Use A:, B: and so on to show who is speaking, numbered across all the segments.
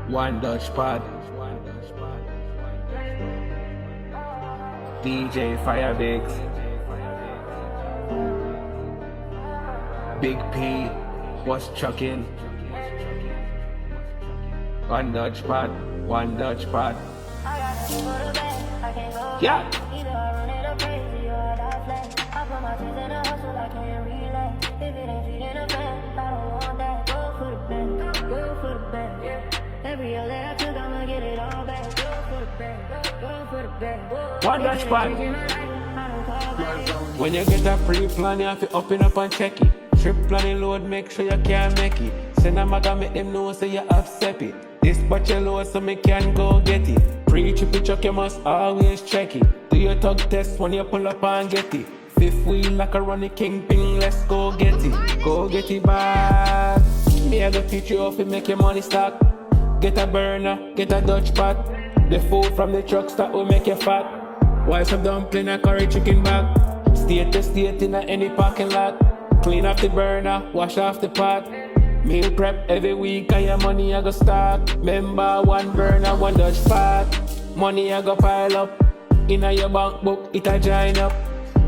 A: 1Dutch pod. DJ Firebigs. Big P was chucking. 1Dutch pod. 1Dutch pod. Yeah. One Dutch pod. When you get a pre-plan, you have to open up and check it. Trip planning load, make sure you can make it. Send a matter, make them know so you have seppi. Dispatch your load so me can go get it. Pre-trip truck, you must always check it. Do your tug test when you pull up and get it. Fifth wheel like a running kingpin, let's go get it. Go get it back. Me I go teach you how to make your money stack. Get a burner, get a Dutch pot. The food from the trucks that will make you fat. While some dumpling and curry chicken bag. State to state in any parking lot. Clean off the burner, wash off the pot. Meal prep every week and your money I go stack. Remember, one burner, one Dutch pot. Money I go pile up. Inna your bank book, it a join up.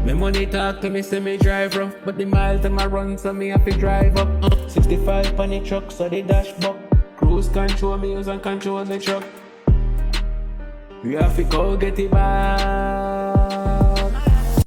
A: My money talk to me, say me drive rough. But the miles them I run, so me have to drive up. 65 on the truck, so the dash buck. Cruise control me use and control the truck. We have to go get it back.